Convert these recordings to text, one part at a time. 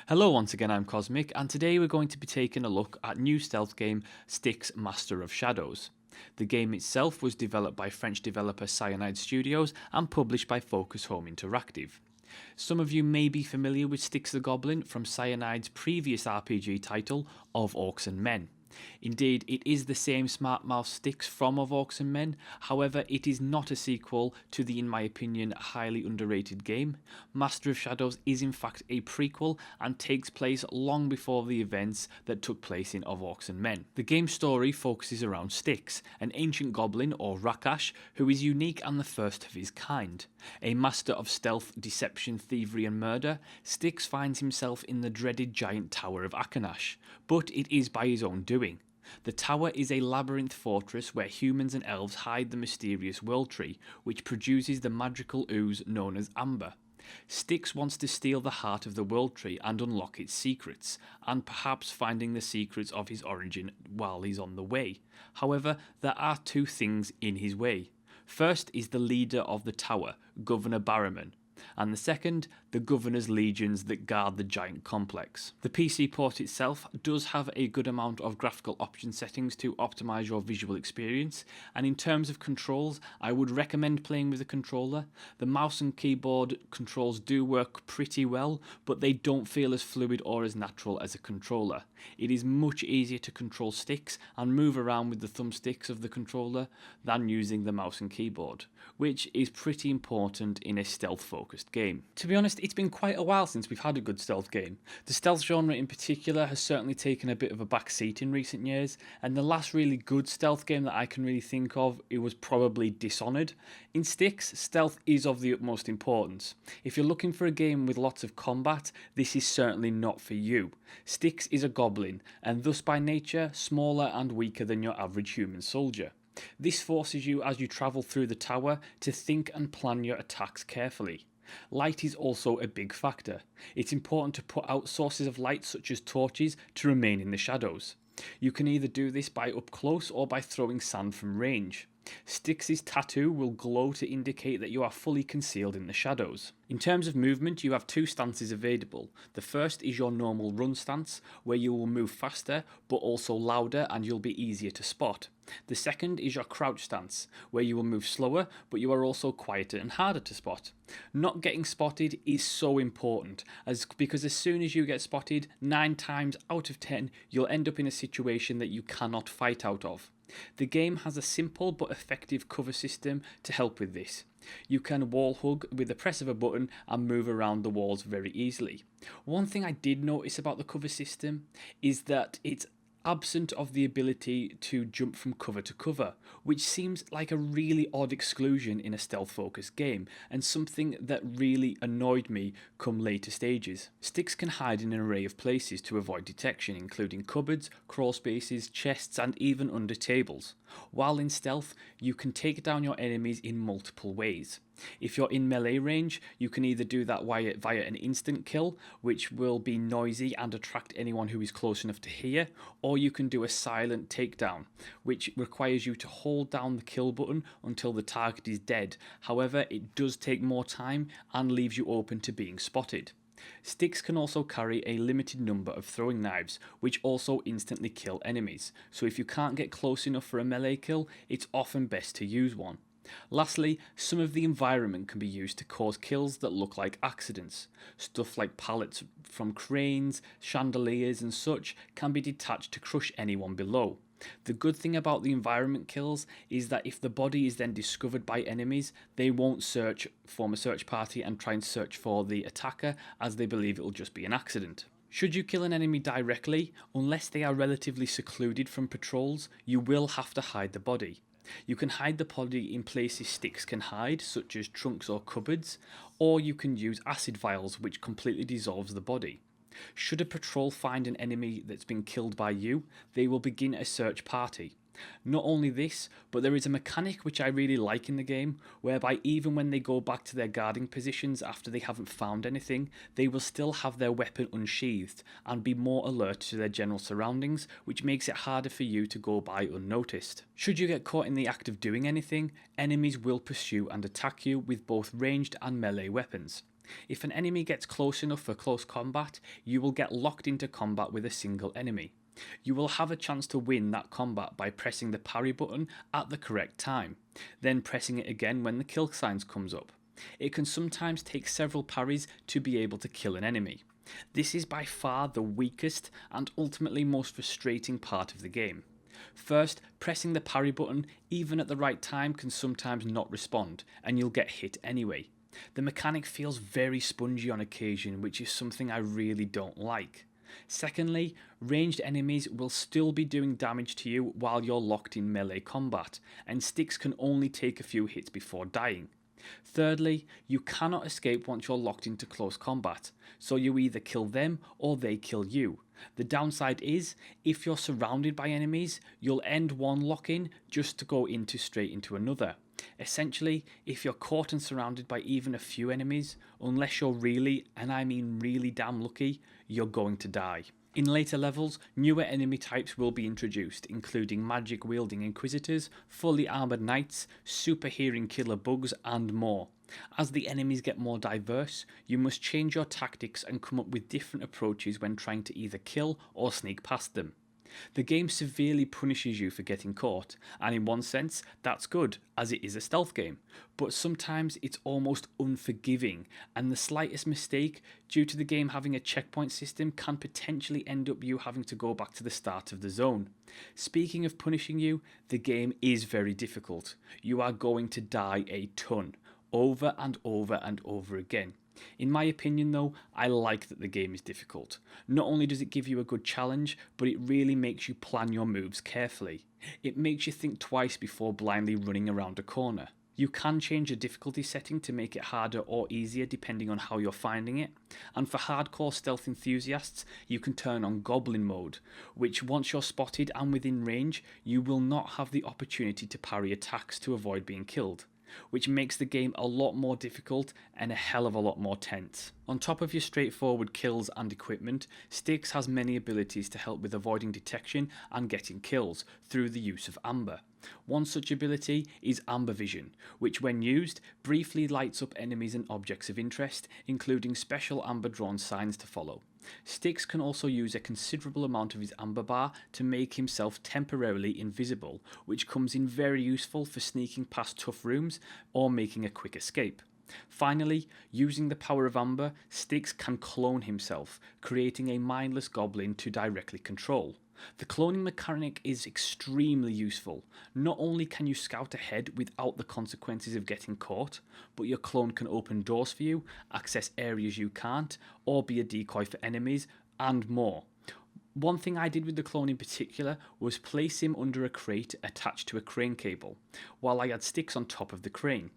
Hello once again, I'm Cosmic, and today we're going to be taking a look at new stealth game Styx Master of Shadows. The game itself was developed by French developer Cyanide Studios and published by Focus Home Interactive. Some of you may be familiar with Styx the Goblin from Cyanide's previous RPG title of Orcs and Men. Indeed, it is the same smart mouse Styx from Of Orcs and Men, however it is not a sequel to the, in my opinion, highly underrated game. Master of Shadows is in fact a prequel and takes place long before the events that took place in Of Orcs and Men. The game's story focuses around Styx, an ancient goblin or Rakash who is unique and the first of his kind. A master of stealth, deception, thievery and murder, Styx finds himself in the dreaded giant tower of Akanash, but it is by his own doing. The tower is a labyrinth fortress where humans and elves hide the mysterious world tree, which produces the magical ooze known as amber. Styx wants to steal the heart of the world tree and unlock its secrets, and perhaps finding the secrets of his origin while he's on the way. However, there are two things in his way. First is the leader of the tower, Governor Barrowman, and the second, the Governor's legions that guard the giant complex. The PC port itself does have a good amount of graphical option settings to optimise your visual experience, and in terms of controls, I would recommend playing with a controller. The mouse and keyboard controls do work pretty well, but they don't feel as fluid or as natural as a controller. It is much easier to control sticks and move around with the thumbsticks of the controller than using the mouse and keyboard, which is pretty important in a stealth-focused game. To be honest, it's been quite a while since we've had a good stealth game. The stealth genre in particular has certainly taken a bit of a back seat in recent years, and the last really good stealth game that I can really think of, it was probably Dishonored. In Styx, stealth is of the utmost importance. If you're looking for a game with lots of combat, this is certainly not for you. Styx is a goblin, and thus by nature, smaller and weaker than your average human soldier. This forces you as you travel through the tower to think and plan your attacks carefully. Light is also a big factor. It's important to put out sources of light such as torches to remain in the shadows. You can either do this by up close or by throwing sand from range. Styx's tattoo will glow to indicate that you are fully concealed in the shadows. In terms of movement, you have two stances available. The first is your normal run stance, where you will move faster but also louder and you'll be easier to spot. The second is your crouch stance, where you will move slower but you are also quieter and harder to spot. Not getting spotted is so important, because as soon as you get spotted, 9 times out of 10 you'll end up in a situation that you cannot fight out of. The game has a simple but effective cover system to help with this. You can wall hug with the press of a button and move around the walls very easily. One thing I did notice about the cover system is that it's absent of the ability to jump from cover to cover, which seems like a really odd exclusion in a stealth focused game, and something that really annoyed me come later stages. Styx can hide in an array of places to avoid detection, including cupboards, crawl spaces, chests and even under tables. While in stealth, you can take down your enemies in multiple ways. If you're in melee range, you can either do that via an instant kill, which will be noisy and attract anyone who is close enough to hear, or you can do a silent takedown, which requires you to hold down the kill button until the target is dead. However, it does take more time and leaves you open to being spotted. Styx can also carry a limited number of throwing knives, which also instantly kill enemies, so if you can't get close enough for a melee kill, it's often best to use one. Lastly, some of the environment can be used to cause kills that look like accidents. Stuff like pallets from cranes, chandeliers and such can be detached to crush anyone below. The good thing about the environment kills is that if the body is then discovered by enemies, they won't form a search party and try and search for the attacker, as they believe it'll just be an accident. Should you kill an enemy directly, unless they are relatively secluded from patrols, you will have to hide the body. You can hide the body in places Styx can hide, such as trunks or cupboards, or you can use acid vials, which completely dissolves the body. Should a patrol find an enemy that's been killed by you, they will begin a search party. Not only this, but there is a mechanic which I really like in the game, whereby even when they go back to their guarding positions after they haven't found anything, they will still have their weapon unsheathed and be more alert to their general surroundings, which makes it harder for you to go by unnoticed. Should you get caught in the act of doing anything, enemies will pursue and attack you with both ranged and melee weapons. If an enemy gets close enough for close combat, you will get locked into combat with a single enemy. You will have a chance to win that combat by pressing the parry button at the correct time, then pressing it again when the kill sign comes up. It can sometimes take several parries to be able to kill an enemy. This is by far the weakest and ultimately most frustrating part of the game. First, pressing the parry button even at the right time can sometimes not respond, and you'll get hit anyway. The mechanic feels very spongy on occasion, which is something I really don't like. Secondly, ranged enemies will still be doing damage to you while you're locked in melee combat, and Styx can only take a few hits before dying. Thirdly, you cannot escape once you're locked into close combat, so you either kill them or they kill you. The downside is, if you're surrounded by enemies, you'll end one lock-in just to go straight into another. Essentially, if you're caught and surrounded by even a few enemies, unless you're really, and I mean really damn lucky, you're going to die. In later levels, newer enemy types will be introduced, including magic-wielding inquisitors, fully armoured knights, super hearing killer bugs, and more. As the enemies get more diverse, you must change your tactics and come up with different approaches when trying to either kill or sneak past them. The game severely punishes you for getting caught, and in one sense that's good, as it is a stealth game, but sometimes it's almost unforgiving, and the slightest mistake, due to the game having a checkpoint system, can potentially end up you having to go back to the start of the zone. Speaking of punishing you, the game is very difficult. You are going to die a ton, over and over and over again. In my opinion though, I like that the game is difficult. Not only does it give you a good challenge, but it really makes you plan your moves carefully. It makes you think twice before blindly running around a corner. You can change the difficulty setting to make it harder or easier depending on how you're finding it, and for hardcore stealth enthusiasts you can turn on Goblin mode, which once you're spotted and within range you will not have the opportunity to parry attacks to avoid being killed, which makes the game a lot more difficult and a hell of a lot more tense. On top of your straightforward kills and equipment, Styx has many abilities to help with avoiding detection and getting kills through the use of amber. One such ability is Amber Vision, which when used, briefly lights up enemies and objects of interest, including special amber drawn signs to follow. Styx can also use a considerable amount of his amber bar to make himself temporarily invisible, which comes in very useful for sneaking past tough rooms or making a quick escape. Finally, using the power of amber, Styx can clone himself, creating a mindless goblin to directly control. The cloning mechanic is extremely useful. Not only can you scout ahead without the consequences of getting caught, but your clone can open doors for you, access areas you can't, or be a decoy for enemies, and more. One thing I did with the clone in particular was place him under a crate attached to a crane cable, while I had Styx on top of the crane.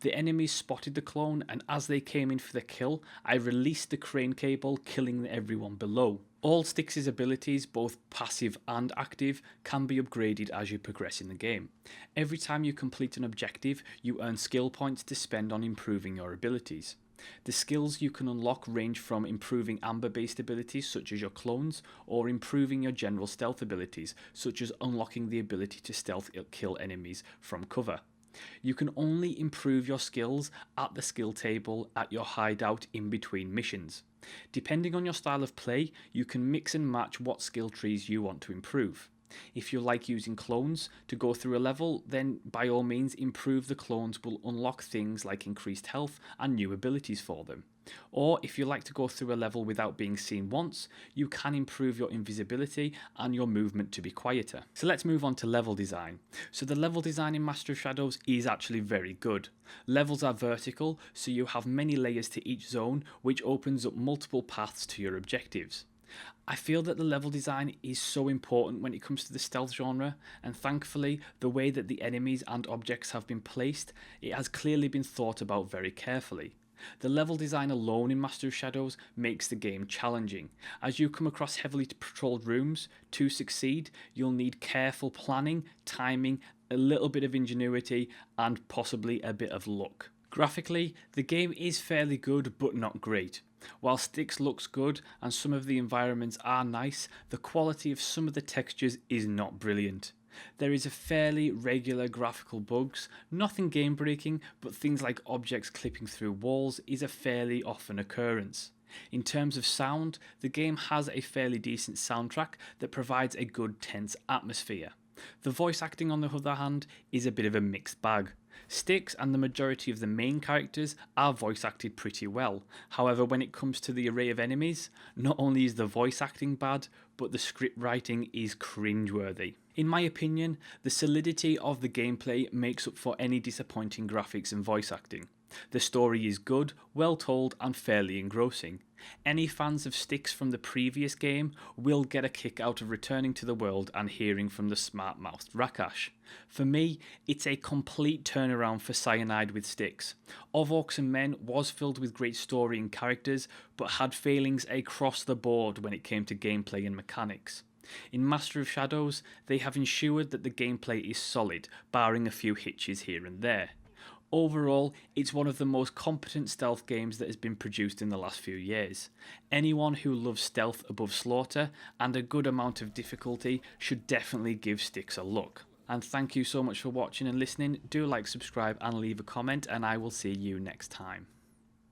The enemies spotted the clone, and as they came in for the kill, I released the crane cable, killing everyone below. All Styx's abilities, both passive and active, can be upgraded as you progress in the game. Every time you complete an objective, you earn skill points to spend on improving your abilities. The skills you can unlock range from improving amber-based abilities such as your clones, or improving your general stealth abilities such as unlocking the ability to stealth kill enemies from cover. You can only improve your skills at the skill table at your hideout in between missions. Depending on your style of play, you can mix and match what skill trees you want to improve. If you like using clones to go through a level, then by all means improve the clones will unlock things like increased health and new abilities for them. Or if you like to go through a level without being seen once, you can improve your invisibility and your movement to be quieter. So let's move on to level design. So the level design in Master of Shadows is actually very good. Levels are vertical, so you have many layers to each zone, which opens up multiple paths to your objectives. I feel that the level design is so important when it comes to the stealth genre, and thankfully the way that the enemies and objects have been placed, it has clearly been thought about very carefully. The level design alone in Master of Shadows makes the game challenging. As you come across heavily patrolled rooms, to succeed you'll need careful planning, timing, a little bit of ingenuity, and possibly a bit of luck. Graphically, the game is fairly good but not great. While Styx looks good and some of the environments are nice, the quality of some of the textures is not brilliant. There is a fairly regular graphical bugs, nothing game breaking, but things like objects clipping through walls is a fairly often occurrence. In terms of sound, the game has a fairly decent soundtrack that provides a good tense atmosphere. The voice acting, on the other hand, is a bit of a mixed bag. Styx and the majority of the main characters are voice acted pretty well. However, when it comes to the array of enemies, not only is the voice acting bad, but the script writing is cringeworthy. In my opinion, the solidity of the gameplay makes up for any disappointing graphics and voice acting. The story is good, well told, and fairly engrossing. Any fans of Styx from the previous game will get a kick out of returning to the world and hearing from the smart-mouthed Rakash. For me, it's a complete turnaround for Cyanide with Styx. Of Orcs and Men was filled with great story and characters, but had failings across the board when it came to gameplay and mechanics. In Master of Shadows, they have ensured that the gameplay is solid, barring a few hitches here and there. Overall, it's one of the most competent stealth games that has been produced in the last few years. Anyone who loves stealth above slaughter and a good amount of difficulty should definitely give Styx a look. And thank you so much for watching and listening. Do like, subscribe and leave a comment, and I will see you next time.